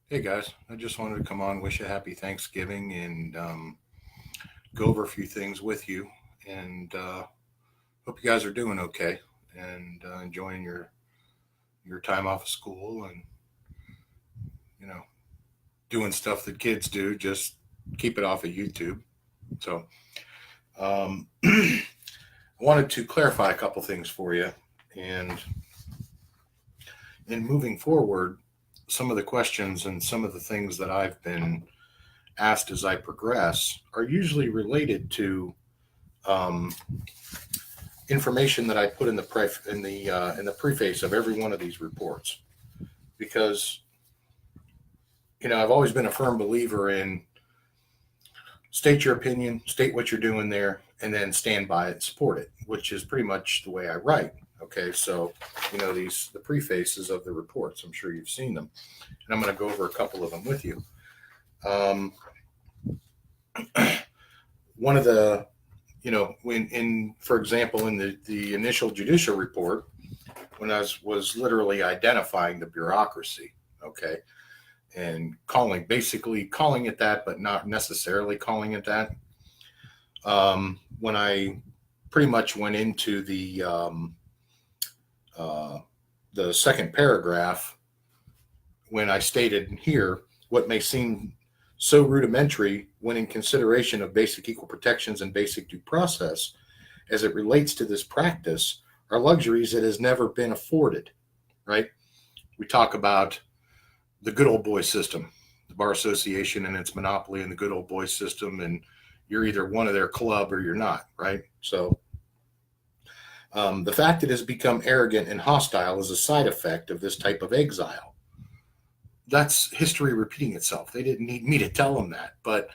Hey guys, I just wanted to come on, wish a happy Thanksgiving, and go over a few things with you. And hope you guys are doing okay and enjoying your time off of school, and you know doing stuff that kids do. Just keep it off of YouTube. So I wanted to clarify a couple things for you, and in moving forward, some of the questions and some of the things that I've been asked as I progress are usually related to um, information that I put in the preface of every one of these reports, because I've always been a firm believer in state your opinion, state what you're doing there, and then stand by it and support it, which is pretty much the way I write. Okay, so these the prefaces of the reports. I'm sure you've seen them, and I'm going to go over a couple of them with you. Um, One of the when in for example in the initial judicial report, when I was literally identifying the bureaucracy, okay, and basically calling it that, but not necessarily calling it that. When I pretty much went into uh, the second paragraph, when I stated here what may seem so rudimentary when in consideration of basic equal protections and basic due process as it relates to this practice are luxuries that has never been afforded, right? We talk about the good old boy system, the bar association and its monopoly in the good old boy system, and you're either one of their club or you're not, right? So the fact that it has become arrogant and hostile is a side effect of this type of exile. That's history repeating itself. They didn't need me to tell them that, but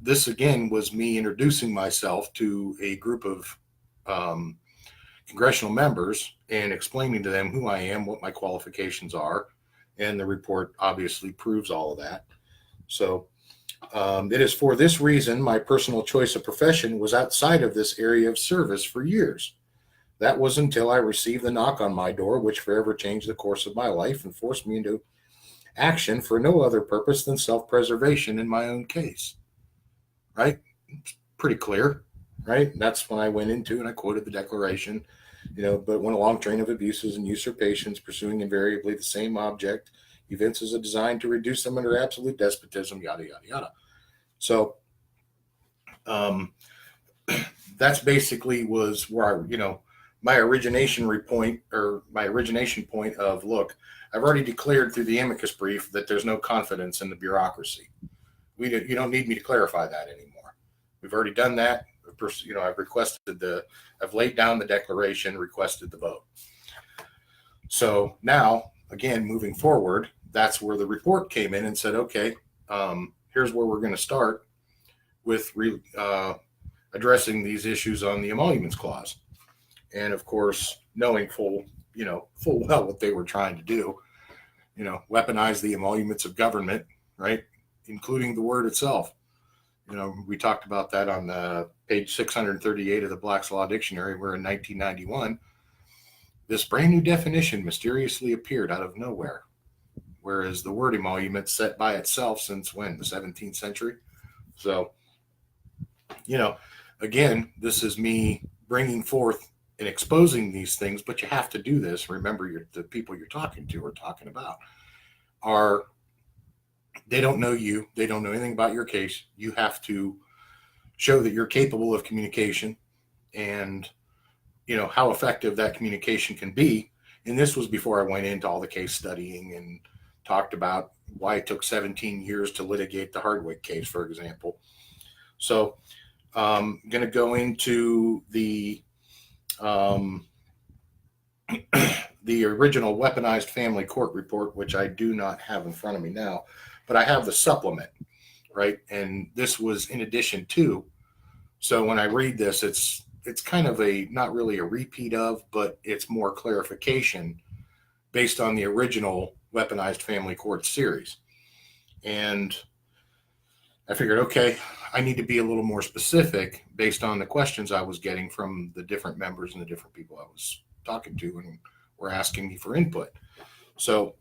this again was me introducing myself to a group of um, congressional members and explaining to them who I am, what my qualifications are, and the report obviously proves all of that. So it is for this reason my personal choice of profession was outside of this area of service for years. That was until I received the knock on my door, which forever changed the course of my life and forced me into action for no other purpose than self preservation in my own case. Right? It's pretty clear, right? That's when I went into and I quoted the Declaration, but when a long train of abuses and usurpations pursuing invariably the same object evinces a design to reduce them under absolute despotism, yada, yada, yada. So um, that's basically was where my origination point of, look, I've already declared through the amicus brief that there's no confidence in the bureaucracy. You don't need me to clarify that anymore. We've already done that. I've laid down the declaration, requested the vote. So now, again, moving forward, that's where the report came in and said, okay, here's where we're going to start with addressing these issues on the emoluments clause. And of course, knowing full well what they were trying to do, weaponize the emoluments of government, right? Including the word itself. We talked about that on page 638 of the Black's Law Dictionary, where in 1991, this brand new definition mysteriously appeared out of nowhere. Whereas the word emolument set by itself since when? The 17th century? So, again, this is me bringing forth and exposing these things, but you have to do this. Remember, the people you're talking to or talking about are, they don't know you. They don't know anything about your case. You have to show that you're capable of communication, and how effective that communication can be. And this was before I went into all the case studying and talked about why it took 17 years to litigate the Hardwick case, for example. So I'm going to go into um, the original weaponized family court report, which I do not have in front of me now, but I have the supplement, right? And this was in addition to. So when I read this, it's kind of a, not really a repeat of, but it's more clarification based on the original weaponized family court series. And I figured, okay, I need to be a little more specific based on the questions I was getting from the different members and the different people I was talking to and were asking me for input. So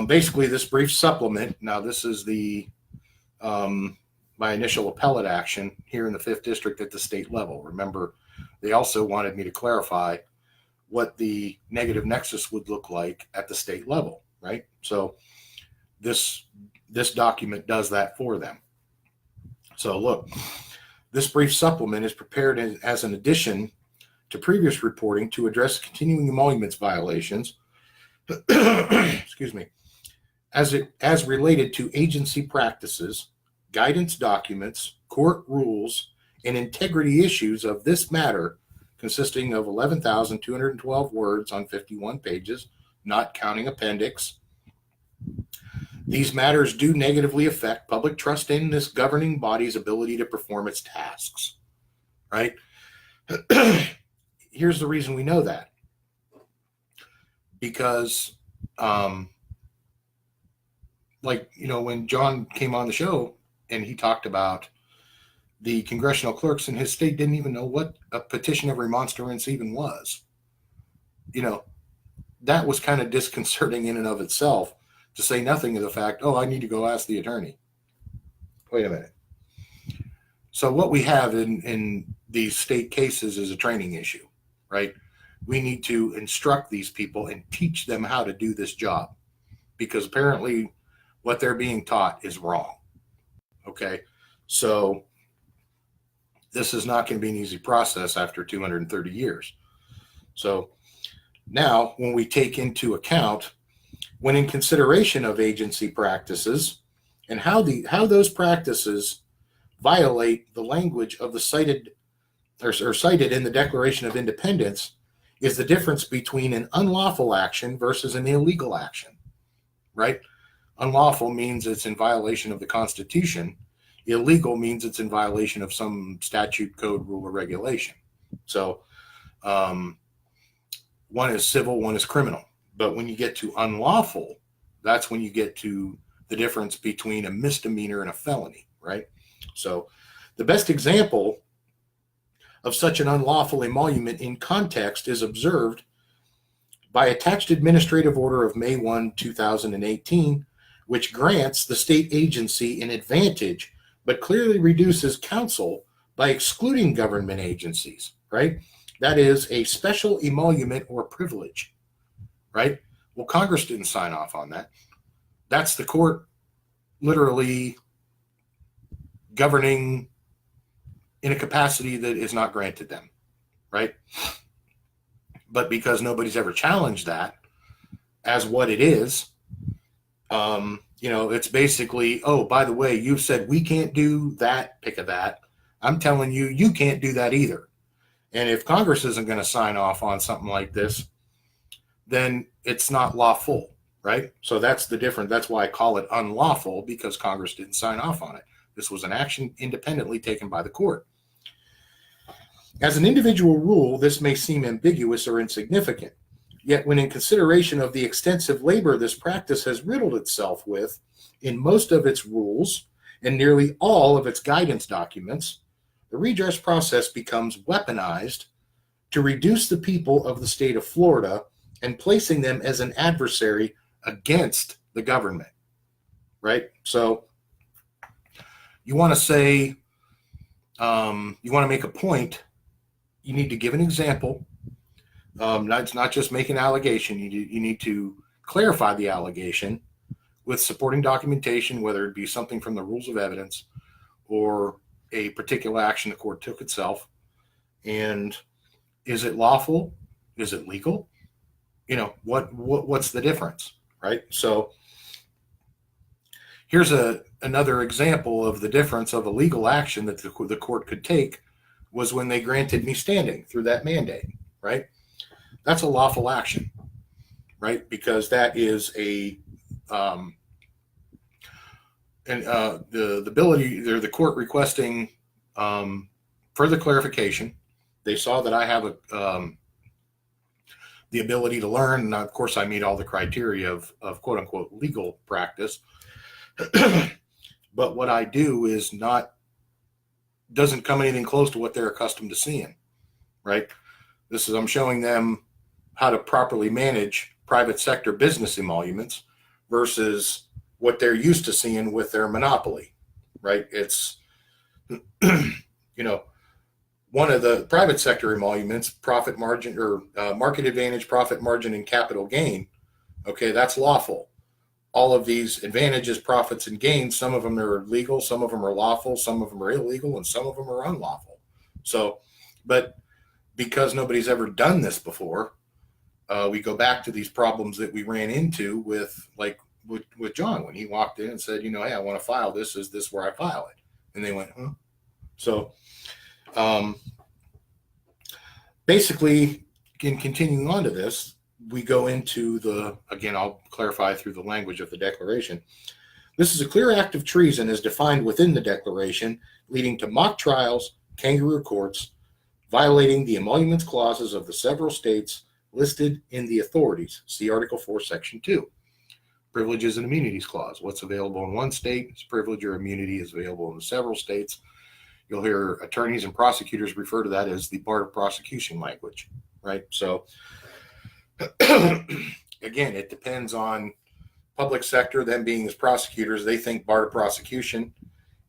Basically, this brief supplement. Now, this is my initial appellate action here in the 5th District at the state level. Remember, they also wanted me to clarify what the negative nexus would look like at the state level, right? So this document does that for them. So look, this brief supplement is prepared as an addition to previous reporting to address continuing emoluments violations, excuse me, as related to agency practices, guidance documents, court rules, and integrity issues of this matter, consisting of 11,212 words on 51 pages, not counting appendix. These matters do negatively affect public trust in this governing body's ability to perform its tasks, right? Here's the reason we know that. Because, when John came on the show and he talked about the congressional clerks in his state didn't even know what a petition of remonstrance even was. That was kind of disconcerting in and of itself, to say nothing of the fact, I need to go ask the attorney. Wait a minute. So what we have in these state cases is a training issue, right? We need to instruct these people and teach them how to do this job, because apparently what they're being taught is wrong. Okay. So this is not going to be an easy process after 230 years. So now when we take into account, when in consideration of agency practices and how those practices violate the language of the cited in the Declaration of Independence, is the difference between an unlawful action versus an illegal action, right? Unlawful means it's in violation of the Constitution. Illegal means it's in violation of some statute, code, rule, or regulation. So one is civil, one is criminal. But when you get to unlawful, that's when you get to the difference between a misdemeanor and a felony, right? So the best example of such an unlawful emolument in context is observed by attached administrative order of May 1, 2018, which grants the state agency an advantage, but clearly reduces counsel by excluding government agencies, right? That is a special emolument or privilege, right? Well, Congress didn't sign off on that. That's the court literally governing in a capacity that is not granted them, right? But because nobody's ever challenged that as what it is, it's basically, by the way, you said we can't do that, pick of that. I'm telling you, you can't do that either. And if Congress isn't going to sign off on something like this, then it's not lawful, right? So that's the difference. That's why I call it unlawful, because Congress didn't sign off on it. This was an action independently taken by the court. As an individual rule, this may seem ambiguous or insignificant. Yet when in consideration of the extensive labor this practice has riddled itself with in most of its rules and nearly all of its guidance documents, the redress process becomes weaponized to reduce the people of the state of Florida and placing them as an adversary against the government, right? So you want to say, you want to make a point, you need to give an example. It's not just make an allegation. You need to clarify the allegation with supporting documentation, whether it be something from the rules of evidence or a particular action the court took itself. And is it lawful? Is it legal? What's the difference, right? So here's another example of the difference of a legal action that the court could take, was when they granted me standing through that mandate, right? That's a lawful action, right? Because that is the ability, the court requesting further clarification. They saw that I have the ability to learn, and of course I meet all the criteria of quote unquote legal practice. But what I do is doesn't come anything close to what they're accustomed to seeing, right? I'm showing them how to properly manage private sector business emoluments versus what they're used to seeing with their monopoly, right? It's, one of the private sector emoluments, profit margin or market advantage, profit margin, and capital gain. Okay, that's lawful. All of these advantages, profits, and gains, some of them are legal, some of them are lawful, some of them are illegal, and some of them are unlawful. So, but because nobody's ever done this before, we go back to these problems that we ran into with John when he walked in and said, hey, I want to file this. Is this where I file it? And they went, huh? So basically, in continuing on to this, we go into again, I'll clarify through the language of the Declaration. This is a clear act of treason as defined within the Declaration, leading to mock trials, kangaroo courts, violating the emoluments clauses of the several states listed in the authorities. See Article 4, Section 2. Privileges and Immunities Clause. What's available in one state is privilege or immunity is available in several states. You'll hear attorneys and prosecutors refer to that as the bar of prosecution language, right? So, again, it depends on public sector, them being as prosecutors, they think bar of prosecution.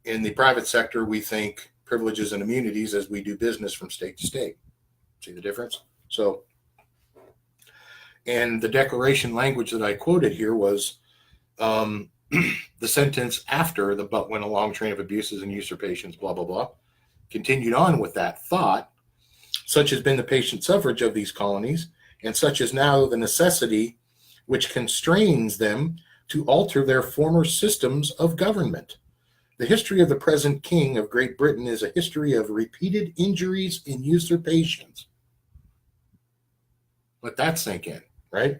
In the private sector, we think privileges and immunities as we do business from state to state. See the difference? So, and the Declaration language that I quoted here was the sentence after the "but when a long train of abuses and usurpations, blah, blah, blah," continued on with that thought, such has been the patient suffrage of these colonies, and such is now the necessity which constrains them to alter their former systems of government. The history of the present King of Great Britain is a history of repeated injuries and usurpations. Let that sink in, right?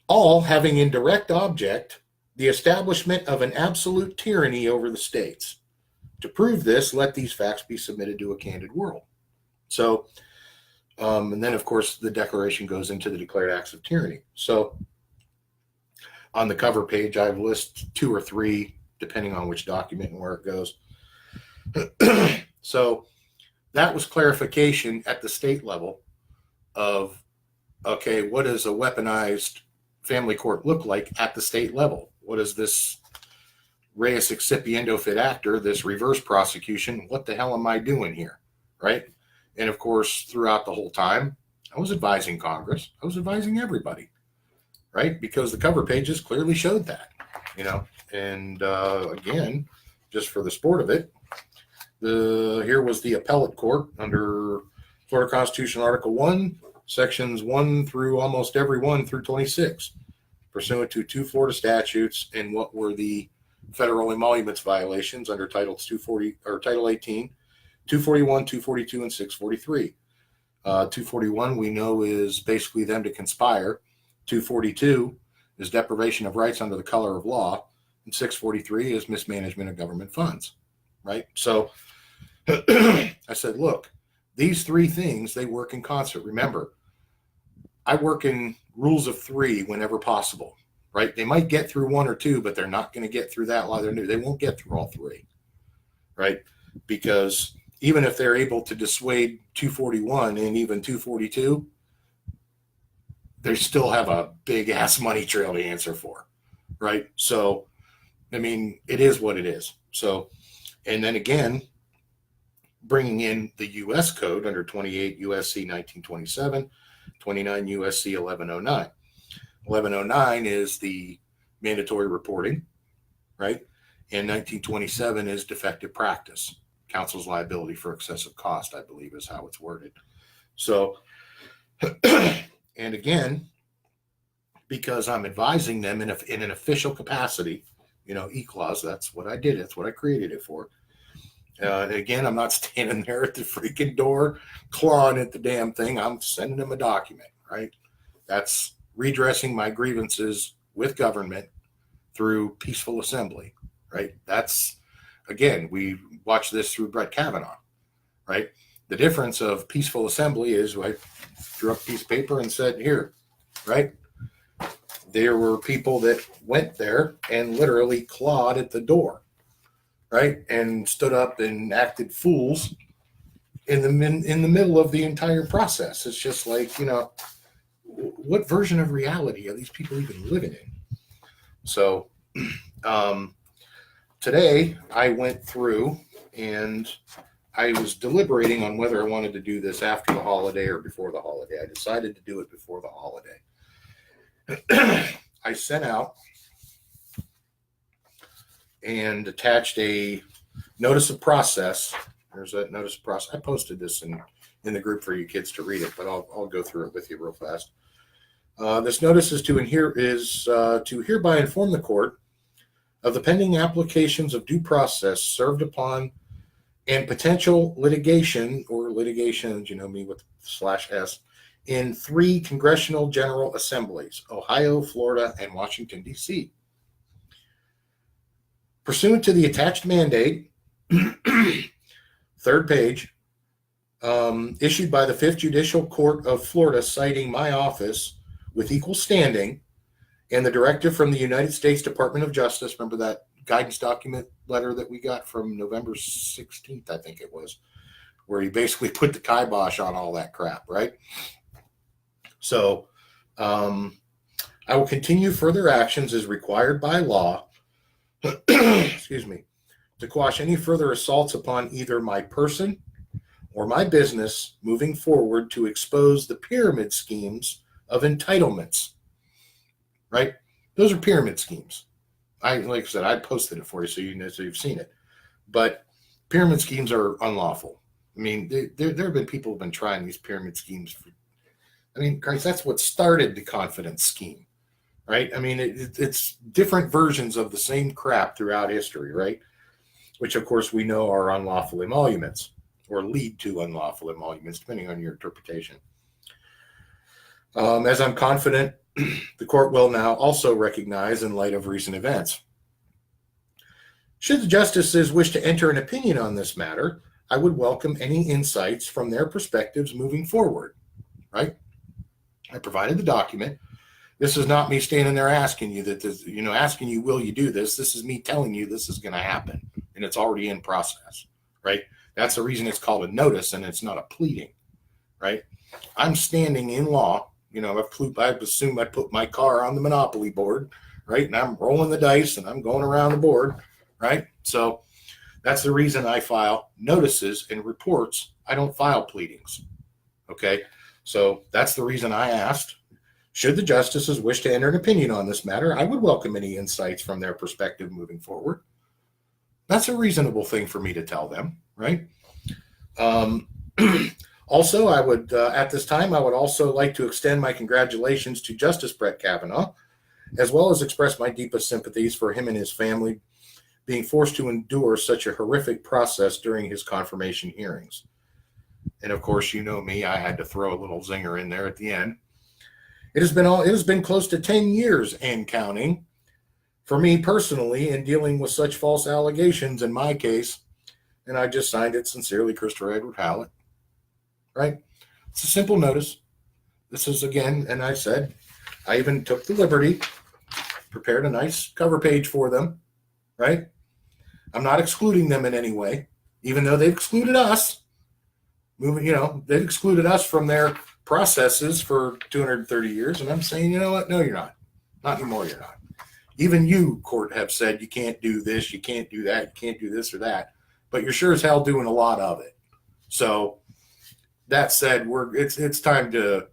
All having in direct object the establishment of an absolute tyranny over the states. To prove this, let these facts be submitted to a candid world. So, and then, of course, the Declaration goes into the declared acts of tyranny. So, on the cover page, I've listed 2 or 3, depending on which document and where it goes. So, that was clarification at the state level of, okay, what does a weaponized family court look like at the state level? What is this reus excipiendo fit actor, this reverse prosecution? What the hell am I doing here, right? And of course, throughout the whole time, I was advising Congress. I was advising everybody, right? Because the cover pages clearly showed that, And again, just for the sport of it, here was the appellate court under Florida Constitution Article 1, Sections 1 through almost every 1 through 26, pursuant to 2 Florida statutes and what were the federal emoluments violations under Titles 240 or Title 18, 241, 242, and 643. 241 we know is basically them to conspire. 242 is deprivation of rights under the color of law, and 643 is mismanagement of government funds, right? So I said, look, these 3 things, they work in concert. Remember, I work in rules of 3 whenever possible, right? They might get through 1 or 2, but they're not going to get through that while they're new. They won't get through all 3, right? Because even if they're able to dissuade 241 and even 242, they still have a big ass money trail to answer for, right? So, I mean, it is what it is. So, and then again, bringing in the U.S. code under 28 U.S.C. 1927, 29 U.S.C. 1109. 1109 is the mandatory reporting, right? And 1927 is defective practice. Counsel's liability for excessive cost, I believe, is how it's worded. So, and again, because I'm advising them in an official capacity, E-clause, that's what I did. That's what I created it for. And again, I'm not standing there at the freaking door clawing at the damn thing. I'm sending them a document, right? That's redressing my grievances with government through peaceful assembly, right? That's, again, we watched this through Brett Kavanaugh, right? The difference of peaceful assembly is I drew up a piece of paper and said, here, right? There were people that went there and literally clawed at the door, right? And stood up and acted fools in the middle of the entire process. It's just like, what version of reality are these people even living in? So today I went through and I was deliberating on whether I wanted to do this after the holiday or before the holiday. I decided to do it before the holiday. I sent out and attached a notice of process. There's a notice of process. I posted this in the group for you kids to read it, but I'll go through it with you real fast. This notice is to hereby inform the court of the pending applications of due process served upon and potential litigation, or litigations, you know me with /S, in 3 congressional general assemblies, Ohio, Florida, and Washington, D.C. Pursuant to the attached mandate, third page, issued by the 5th Judicial Court of Florida, citing my office with equal standing, and the directive from the United States Department of Justice. Remember that guidance document letter that we got from November 16th, I think it was, where he basically put the kibosh on all that crap, right? So I will continue further actions as required by law, excuse me, to quash any further assaults upon either my person or my business moving forward, to expose the pyramid schemes of entitlements, right? Those are pyramid schemes. Like I said, I posted it for you so you know, so you've seen it. But pyramid schemes are unlawful. I mean, there have been people who've been trying these pyramid schemes. Christ, that's what started the confidence scheme, right? I mean, it's different versions of the same crap throughout history, right? Which, of course, we know are unlawful emoluments or lead to unlawful emoluments, depending on your interpretation. As I'm confident the court will now also recognize in light of recent events. Should the justices wish to enter an opinion on this matter, I would welcome any insights from their perspectives moving forward, right? I provided the document. This is not me standing there asking you that this, asking you, will you do this? This is me telling you this is going to happen, and it's already in process, right? That's the reason it's called a notice and it's not a pleading, right? I'm standing in law. I assume I put my car on the Monopoly board, right? And I'm rolling the dice and I'm going around the board, right? So that's the reason I file notices and reports. I don't file pleadings, okay? So that's the reason I asked, should the justices wish to enter an opinion on this matter, I would welcome any insights from their perspective moving forward. That's a reasonable thing for me to tell them, right? Also, I would, at this time, I would also like to extend my congratulations to Justice Brett Kavanaugh, as well as express my deepest sympathies for him and his family being forced to endure such a horrific process during his confirmation hearings. And of course, you know me, I had to throw a little zinger in there at the end. It has been close to 10 years and counting for me personally in dealing with such false allegations in my case. And I just signed it sincerely, Christopher Edward Hallett. Right? It's a simple notice. This is, again, and I said, I even took the liberty, prepared a nice cover page for them, right? I'm not excluding them in any way, even though they've excluded us. They've excluded us from their processes for 230 years. And I'm saying, you know what? No, you're not. Not anymore, you're not. Even you, court, have said you can't do this, you can't do that, you can't do this or that. But you're sure as hell doing a lot of it. So, that said, it's time to,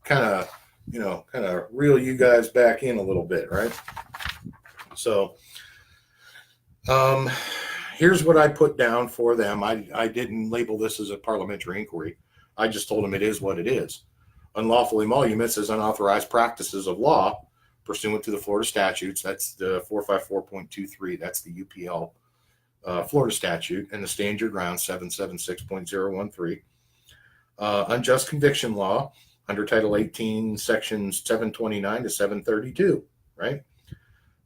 kind of reel you guys back in a little bit, right? So, here's what I put down for them. I didn't label this as a parliamentary inquiry. I just told them it is what it is. Unlawful emoluments as unauthorized practices of law pursuant to the Florida statutes. That's the 454.23. That's the UPL. Florida statute, and the Stand Your Ground 776.013. Unjust conviction law under Title 18, sections 729 to 732, right?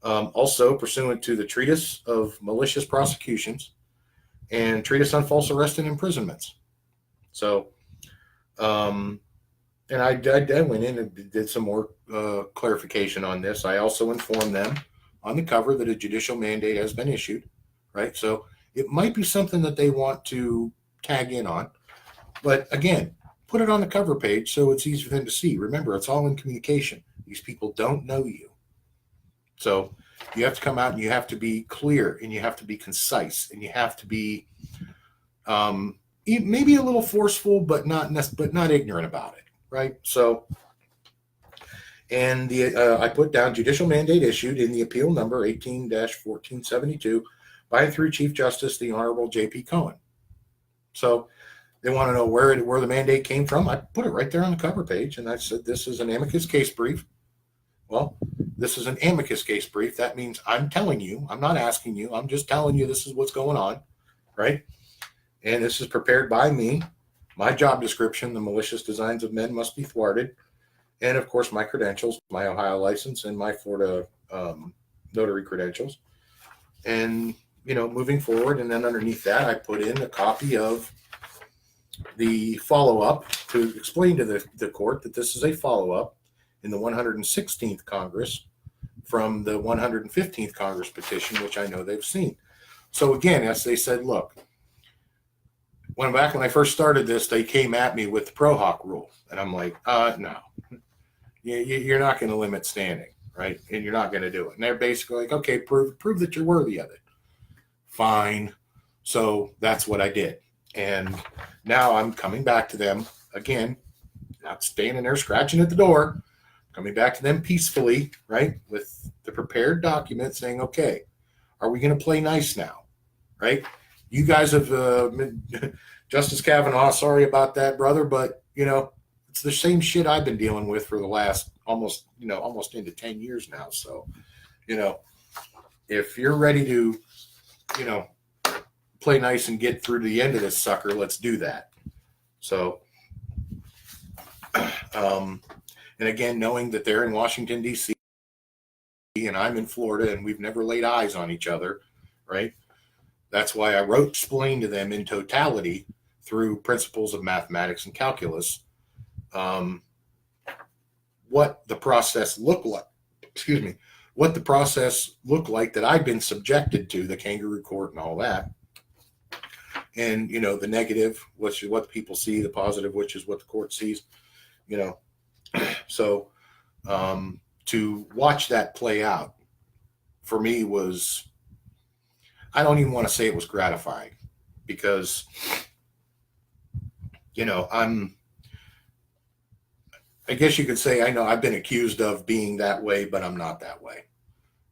Also pursuant to the Treatise of Malicious Prosecutions and Treatise on False Arrest and Imprisonments. So, and I went in and did some more clarification on this. I also informed them on the cover that a judicial mandate has been issued. Right, so it might be something that they want to tag in on, but again, put it on the cover page so it's easy for them to see. Remember, it's all in communication. These people don't know you, So you have to come out and you have to be clear and you have to be concise and you have to be maybe a little forceful, but not ignorant about it, right? So, and I put down judicial mandate issued in the appeal number 18-1472 by and through Chief Justice the Honorable J.P. Cohen. So they want to know where the mandate came from. I put it right there on the cover page, and I said this is an amicus case brief. Well, this is an amicus case brief. That means I'm telling you, I'm not asking you, I'm just telling you this is what's going on, right? And this is prepared by me. My job description, the malicious designs of men must be thwarted. And of course, my credentials, my Ohio license and my Florida notary credentials. And, moving forward. And then underneath that, I put in a copy of the follow-up to explain to the court that this is a follow-up in the 116th Congress from the 115th Congress petition, which I know they've seen. So again, as they said, look, when I first started this, they came at me with the Pro Hoc rule. And I'm like, no, you're not going to limit standing, right? And you're not going to do it. And they're basically like, okay, prove that you're worthy of it. Fine. So that's what I did. And now I'm coming back to them again, not standing there scratching at the door, coming back to them peacefully, right? With the prepared document saying, okay, are we going to play nice now? Right? You guys have, Justice Kavanaugh, sorry about that, brother, but, it's the same shit I've been dealing with for the last almost into 10 years now. So, if you're ready to, play nice and get through to the end of this sucker, let's do that. So, and again, knowing that they're in Washington, D.C. and I'm in Florida and we've never laid eyes on each other, right? That's why I explained to them in totality through principles of mathematics and calculus what the process looked like. What the process looked like that I'd been subjected to, the kangaroo court and all that. And, the negative, which is what people see, the positive, which is what the court sees, So to watch that play out for me was, I don't even want to say it was gratifying because, I guess you could say, I know I've been accused of being that way, but I'm not that way,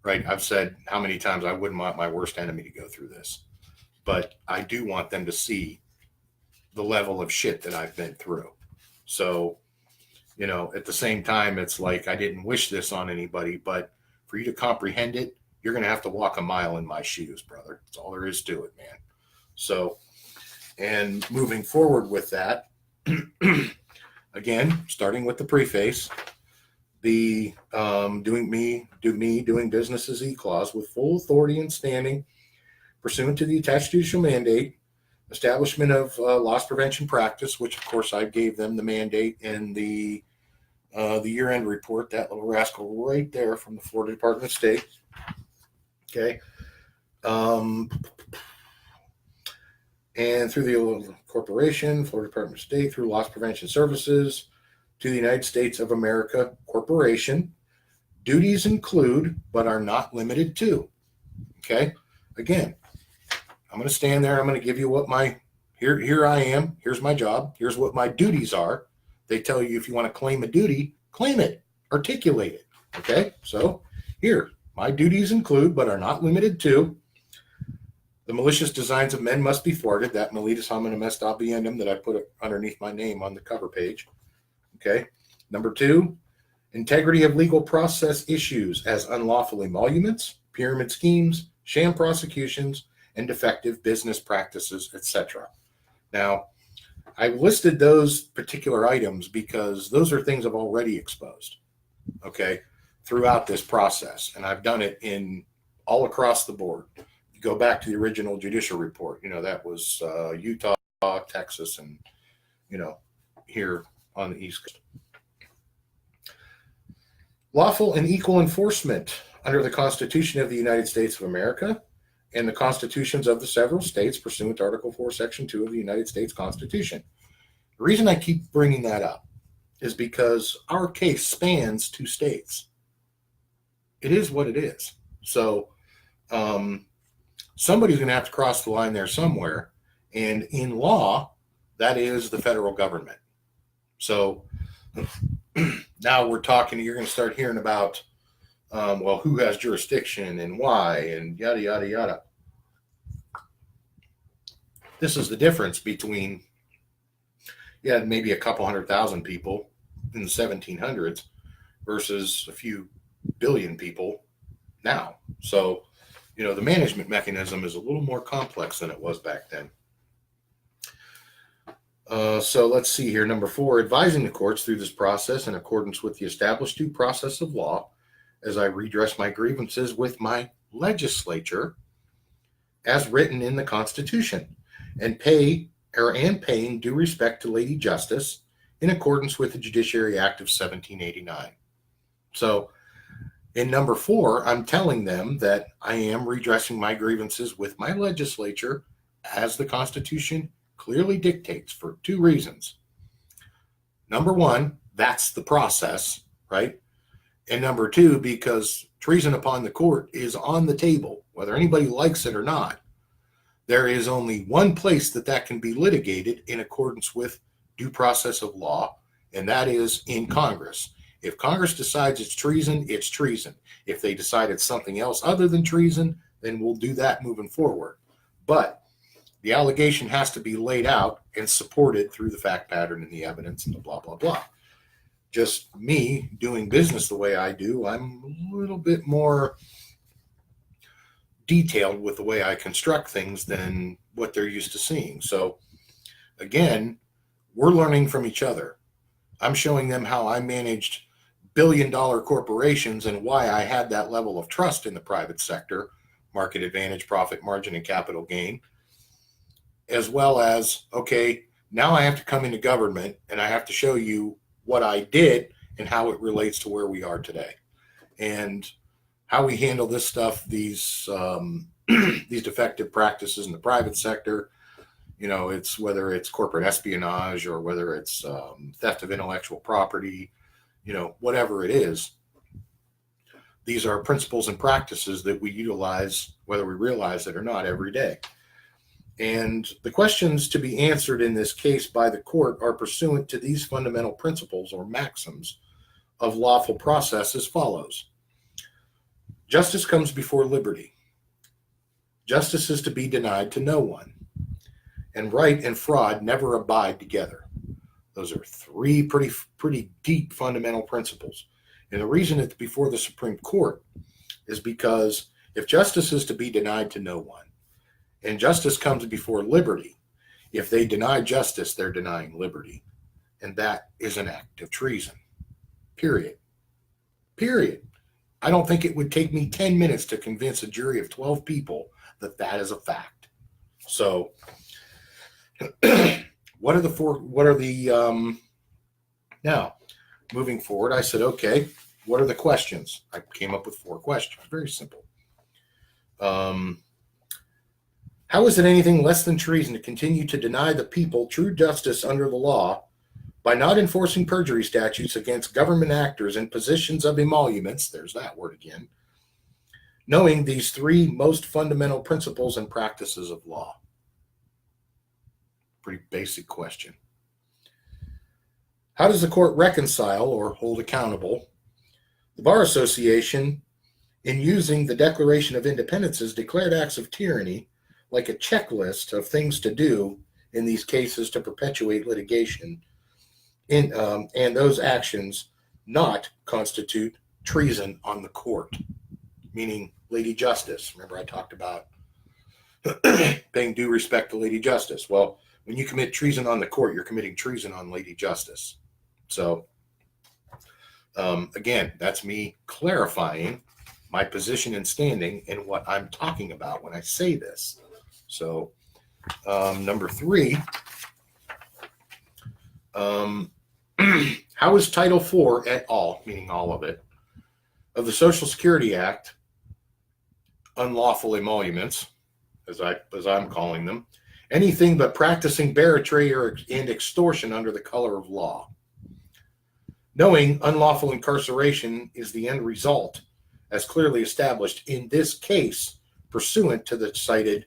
right? I've said how many times I wouldn't want my worst enemy to go through this, but I do want them to see the level of shit that I've been through. So, at the same time, it's like, I didn't wish this on anybody, but for you to comprehend it, you're going to have to walk a mile in my shoes, brother. That's all there is to it, man. So, and moving forward with that, again, starting with the preface, the doing business as E-clause with full authority and standing pursuant to the attached judicial mandate, establishment of loss prevention practice, which of course I gave them the mandate in the year-end report, that little rascal right there from the Florida Department of State. Okay. And through the corporation, Florida Department of State, through loss prevention services to the United States of America Corporation, duties include, but are not limited to. Okay. Again, I'm going to stand there. I'm going to give you what here I am. Here's my job. Here's what my duties are. They tell you if you want to claim a duty, claim it, articulate it. Okay. So here, my duties include, but are not limited to, the malicious designs of men must be thwarted. That malitus hominum est obviendum that I put underneath my name on the cover page. Okay. Number 2, integrity of legal process issues as unlawful emoluments, pyramid schemes, sham prosecutions, and defective business practices, etc. Now, I listed those particular items because those are things I've already exposed, okay, throughout this process. And I've done it in all across the board. You go back to the original judicial report, that was Utah, Texas, and, here on the East Coast. Lawful and equal enforcement under the Constitution of the United States of America and the constitutions of the several states pursuant to Article 4, Section 2 of the United States Constitution. The reason I keep bringing that up is because our case spans 2 states. it is what it is. So somebody's going to have to cross the line there somewhere. And in law, that is the federal government. So now we're talking, you're going to start hearing about, well, who has jurisdiction and why and yada, yada, yada. This is the difference between, maybe a couple 100,000 people in the 1700s versus a few billion people now. So, the management mechanism is a little more complex than it was back then. So let's see here. Number 4, advising the courts through this process in accordance with the established due process of law as I redress my grievances with my legislature as written in the Constitution and paying due respect to Lady Justice in accordance with the Judiciary Act of 1789. So in number 4, I'm telling them that I am redressing my grievances with my legislature as the Constitution clearly dictates for 2 reasons. Number 1, that's the process, right? And number 2, because treason upon the court is on the table, whether anybody likes it or not. There is only one place that can be litigated in accordance with due process of law, and that is in Congress. If Congress decides it's treason, it's treason. If they decide it's something else other than treason, then we'll do that moving forward. But the allegation has to be laid out and supported through the fact pattern and the evidence and the blah, blah, blah. Just me doing business the way I do, I'm a little bit more detailed with the way I construct things than what they're used to seeing. So again, we're learning from each other. I'm showing them how I managed billion-dollar corporations and why I had that level of trust in the private sector, market advantage, profit margin, and capital gain, as well as, okay, now I have to come into government and I have to show you what I did and how it relates to where we are today. And how we handle this stuff, these defective practices in the private sector, it's whether it's corporate espionage or whether it's theft of intellectual property, whatever it is. These are principles and practices that we utilize, whether we realize it or not, every day. And the questions to be answered in this case by the court are pursuant to these fundamental principles or maxims of lawful process as follows. Justice comes before liberty. Justice is to be denied to no one. And right and fraud never abide together. Those are 3 pretty deep fundamental principles. And the reason it's before the Supreme Court is because if justice is to be denied to no one, and justice comes before liberty, if they deny justice, they're denying liberty. And that is an act of treason. Period. I don't think it would take me 10 minutes to convince a jury of 12 people that that is a fact. So now moving forward, I said, okay, what are the questions? I came up with 4 questions. Very simple. How is it anything less than treason to continue to deny the people true justice under the law by not enforcing perjury statutes against government actors in positions of emoluments, there's that word again, knowing these 3 most fundamental principles and practices of law? Pretty basic question. How does the court reconcile or hold accountable the Bar Association in using the Declaration of Independence's declared acts of tyranny like a checklist of things to do in these cases to perpetuate litigation, and those actions not constitute treason on the court, meaning Lady Justice? Remember I talked about paying due respect to Lady Justice. Well, when you commit treason on the court, you're committing treason on Lady Justice. So, again, that's me clarifying my position and standing and what I'm talking about when I say this. So, number 3, how is Title IV et al., meaning all of it, of the Social Security Act, unlawful emoluments, as I'm calling them, anything but practicing barratry and extortion under the color of law? Knowing unlawful incarceration is the end result as clearly established in this case pursuant to the cited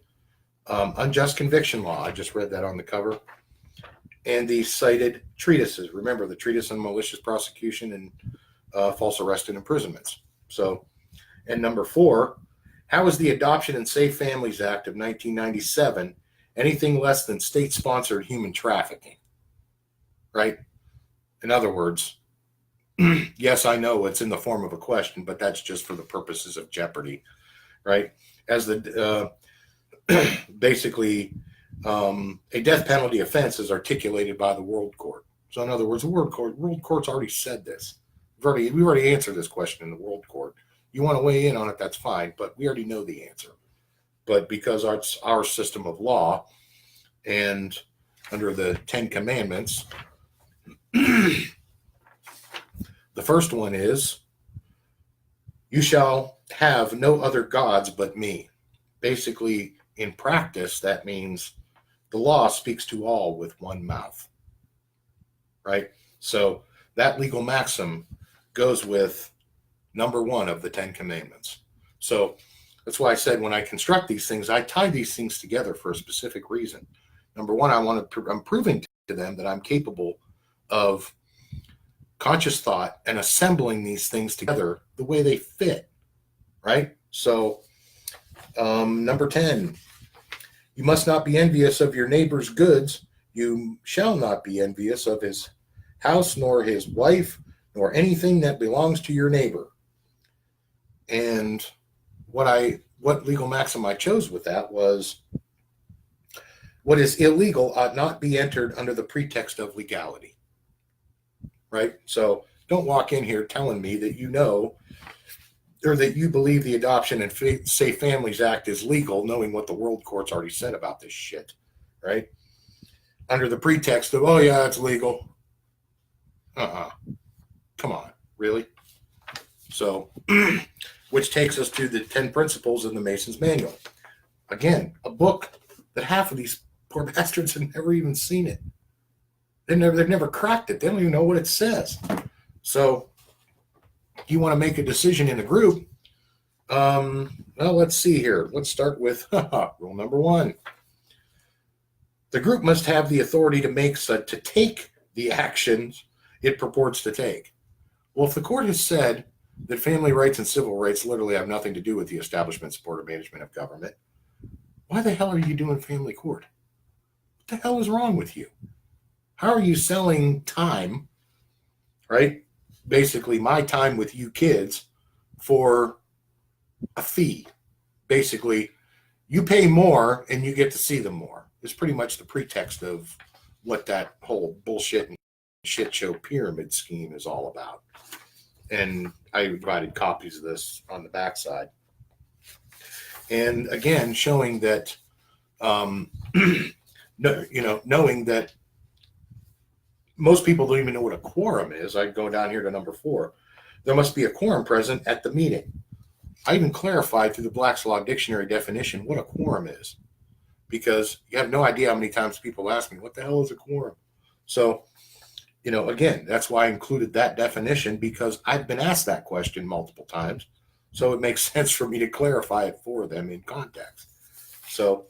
unjust conviction law. I just read that on the cover. And the cited treatises. Remember, the treatise on malicious prosecution and false arrest and imprisonments. So, and number 4, how is the Adoption and Safe Families Act of 1997 anything less than state-sponsored human trafficking? Right? In other words, yes, I know it's in the form of a question, but that's just for the purposes of jeopardy, right? As the basically a death penalty offense is articulated by the World Court. So in other words, the World Court's already said this. We've already answered this question in the World Court. You want to weigh in on it, that's fine, but we already know the answer. But because it's our system of law, and under the 10 Commandments, the first one is, you shall have no other gods but me. Basically, in practice, that means the law speaks to all with one mouth, right? So that legal maxim goes with number 1 of the 10 Commandments. So that's why I said when I construct these things, I tie these things together for a specific reason. Number 1, I'm proving to them that I'm capable of conscious thought and assembling these things together the way they fit, right? So number 10, you must not be envious of your neighbor's goods. You shall not be envious of his house, nor his wife, nor anything that belongs to your neighbor. And what legal maxim I chose with that was, what is illegal ought not be entered under the pretext of legality, right? So don't walk in here telling me that you know, or that you believe the Adoption and Safe Families Act is legal, knowing what the World Court's already said about this shit, right? Under the pretext of, oh yeah, it's legal. Come on, really? So, which takes us to the 10 principles in the Mason's Manual. Again, a book that half of these poor bastards have never even seen it. They've never cracked it. They don't even know what it says. So, you want to make a decision in a group. Well, let's see here. Let's start with rule number 1. The group must have the authority to take the actions it purports to take. Well, if the court has said that family rights and civil rights literally have nothing to do with the establishment, support, or management of government, why the hell are you doing family court? What the hell is wrong with you? How are you selling time, right? Basically, my time with you kids for a fee. Basically, you pay more and you get to see them more. It's pretty much the pretext of what that whole bullshit and shit show pyramid scheme is all about. And I provided copies of this on the backside. And again, showing that, knowing that most people don't even know what a quorum is. I go down here to number 4. There must be a quorum present at the meeting. I even clarified through the Black's Law Dictionary definition what a quorum is, because you have no idea how many times people ask me, what the hell is a quorum? So, again, that's why I included that definition, because I've been asked that question multiple times. So it makes sense for me to clarify it for them in context. So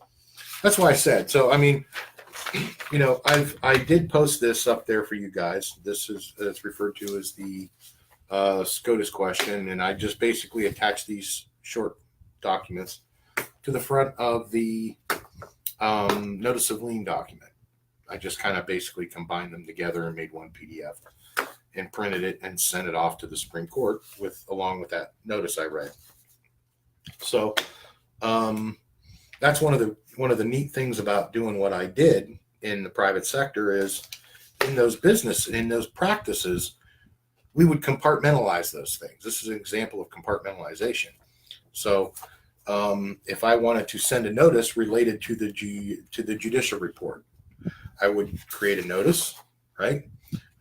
that's why I said, so, I mean, I did post this up there for you guys. This is, it's referred to as the SCOTUS question. And I just basically attached these short documents to the front of the notice of lien document. I just kind of basically combined them together and made one PDF and printed it and sent it off to the Supreme Court along with that notice I read. So that's one of the neat things about doing what I did in the private sector is in those practices, we would compartmentalize those things. This is an example of compartmentalization. So if I wanted to send a notice related to the judicial report, I would create a notice, right?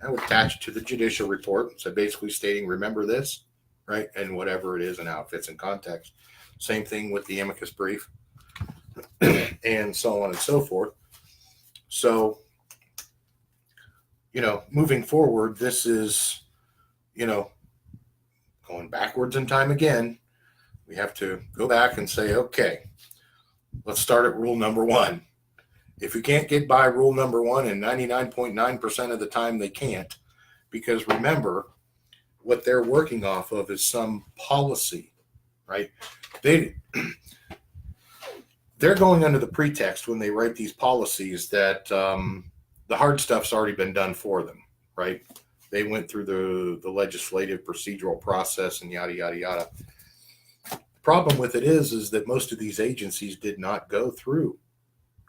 I would attach it to the judicial report. So basically stating, remember this, right? And whatever it is and how it fits in context. Same thing with the amicus brief and so on and so forth. So, moving forward, this is, going backwards in time again. we have to go back and say, okay, let's start at rule number one. If we can't get by rule number one, and 99.9% of the time they can't, because remember, what they're working off of is some policy, right? They're going under the pretext when they write these policies that the hard stuff's already been done for them, right? They went through the legislative procedural process and yada, yada, yada. The problem with it is that most of these agencies did not go through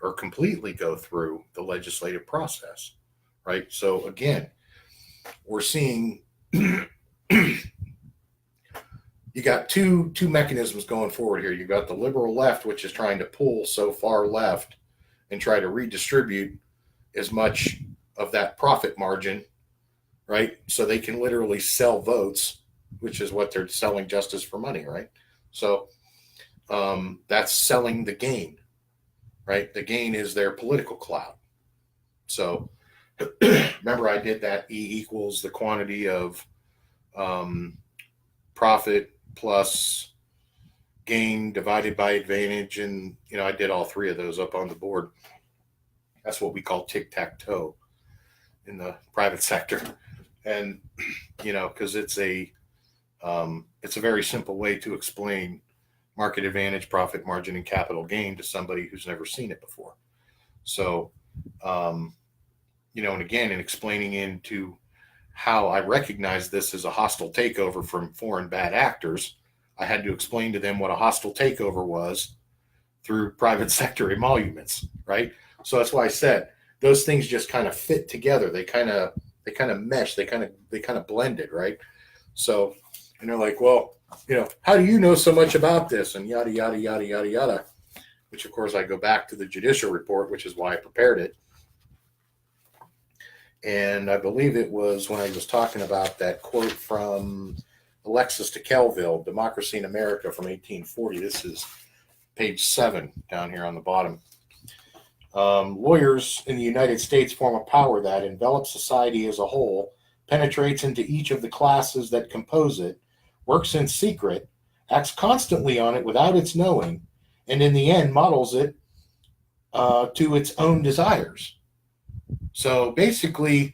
or completely go through the legislative process, right? So again, we're seeing you got two mechanisms going forward here. You've got the liberal left, which is trying to pull so far left and try to redistribute as much of that profit margin, right? So they can literally sell votes, which is what they're selling justice for money, right? So that's selling the gain, right? The gain is their political clout. So remember, I did that E equals the quantity of profit plus gain divided by advantage. And, I did all three of those up on the board. That's what we call tic-tac-toe in the private sector. And, because it's a very simple way to explain market advantage, profit margin, and capital gain to somebody who's never seen it before. So, and again, in explaining into how I recognize this as a hostile takeover from foreign bad actors, I had to explain to them what a hostile takeover was through private sector emoluments, right? So that's why I said those things just kind of fit together. They kind of mesh. They kind of blended, right? So, and they're like, well, how do you know so much about this? And yada, yada, yada, yada, yada, which of course I go back to the judicial report, which is why I prepared it. And I believe it was when I was talking about that quote from Alexis de Tocqueville, Democracy in America from 1840. This is page 7 down here on the bottom. Lawyers in the United States form a power that envelops society as a whole, penetrates into each of the classes that compose it, works in secret, acts constantly on it without its knowing, and in the end models it to its own desires. So basically,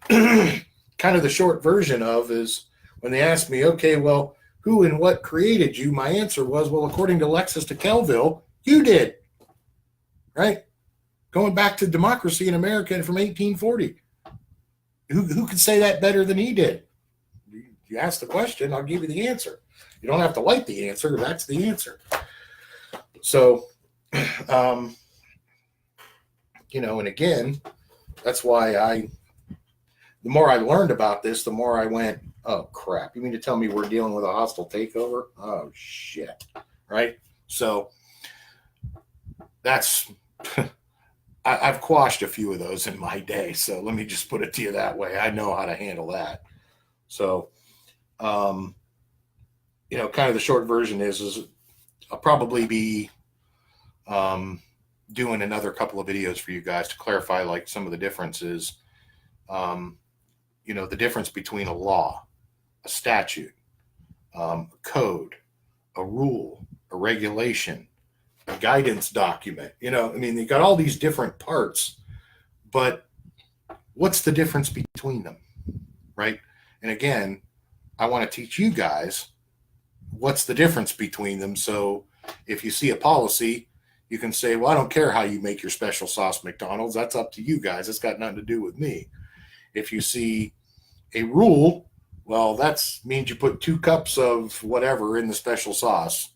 kind of the short version of is when they asked me, okay, well, who and what created you? My answer was, well, according to Alexis de Tocqueville, you did, right? Going back to Democracy in America from 1840. Who could say that better than he did? You ask the question, I'll give you the answer. You don't have to like the answer. That's the answer. So, and again, that's why the more I learned about this, the more I went, oh, crap. You mean to tell me we're dealing with a hostile takeover? Oh, shit. Right? So that's, I've quashed a few of those in my day. So let me just put it to you that way. I know how to handle that. So, kind of the short version is I'll probably be doing another couple of videos for you guys to clarify like some of the differences, the difference between a law, a statute, a code, a rule, a regulation, a guidance document. They got all these different parts, but what's the difference between them, right? And again, I want to teach you guys what's the difference between them. So if you see a policy, you can say, well, I don't care how you make your special sauce McDonald's. That's up to you guys. It's got nothing to do with me. If you see a rule, well, that means you put 2 cups of whatever in the special sauce.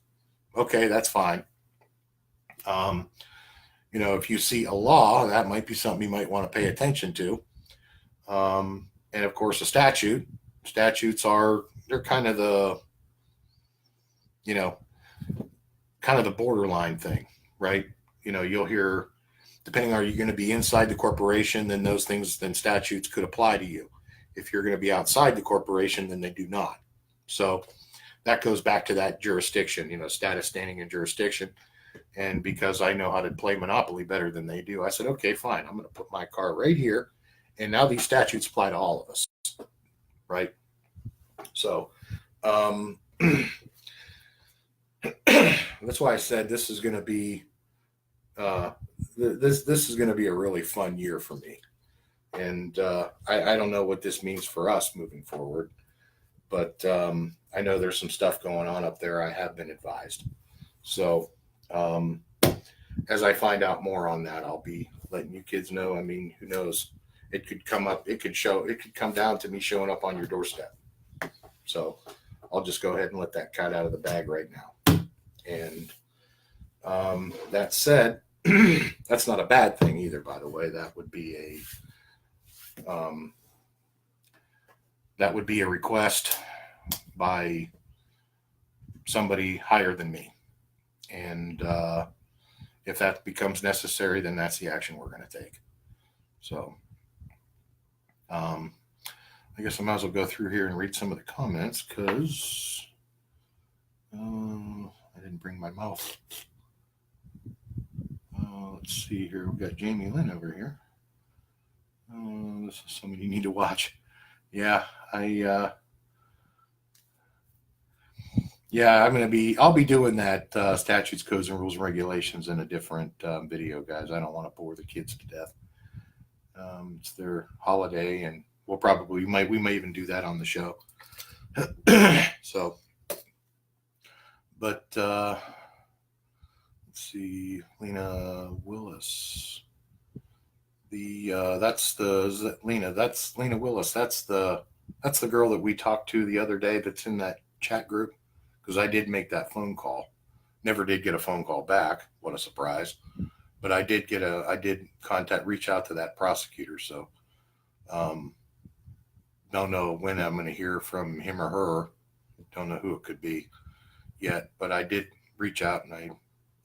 Okay, that's fine. If you see a law, that might be something you might want to pay attention to. And of course, a statute. Statutes they're kind of the, kind of the borderline thing, right? You'll hear, depending are you going to be inside the corporation, then statutes could apply to you. If you're going to be outside the corporation, then they do not. So that goes back to that jurisdiction, status, standing, and jurisdiction. And because I know how to play Monopoly better than they do, I said, okay, fine. I'm going to put my car right here. And now these statutes apply to all of us, right? So, That's why I said this is going to be this is going to be a really fun year for me, and I don't know what this means for us moving forward, but I know there's some stuff going on up there. I have been advised, so as I find out more on that, I'll be letting you kids know. I mean, who knows? It could come up. It could come down to me showing up on your doorstep. So I'll just go ahead and let that cat out of the bag right now. And that said, that's not a bad thing either. By the way, that would be a request by somebody higher than me, and if that becomes necessary, then that's the action we're going to take. So I guess I might as well go through here and read some of the comments because I didn't bring my mouse. Let's see here. We've got Jamie Lynn over here. This is somebody you need to watch. Yeah, I'll be doing that statutes, codes, and rules and regulations in a different video, guys. I don't want to bore the kids to death. It's their holiday, and we may even do that on the show. So, but let's see, Lena Willis. That's Lena Willis. That's the girl that we talked to the other day. That's in that chat group. Because I did make that phone call. Never did get a phone call back. What a surprise. But I did reach out to that prosecutor. So don't know when I'm going to hear from him or her. Don't know who it could be yet. But I did reach out and I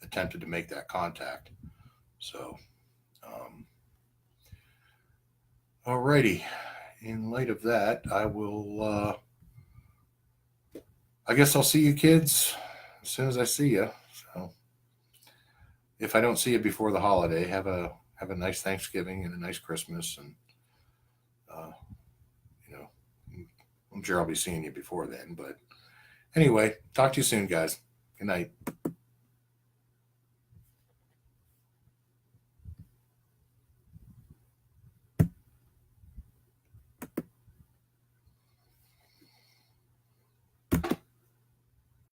attempted to make that contact. So alrighty. In light of that, I guess I'll see you kids as soon as I see you. So if I don't see you before the holiday, have a nice Thanksgiving and a nice Christmas. And, I'm sure I'll be seeing you before then. But anyway, talk to you soon, guys. Good night.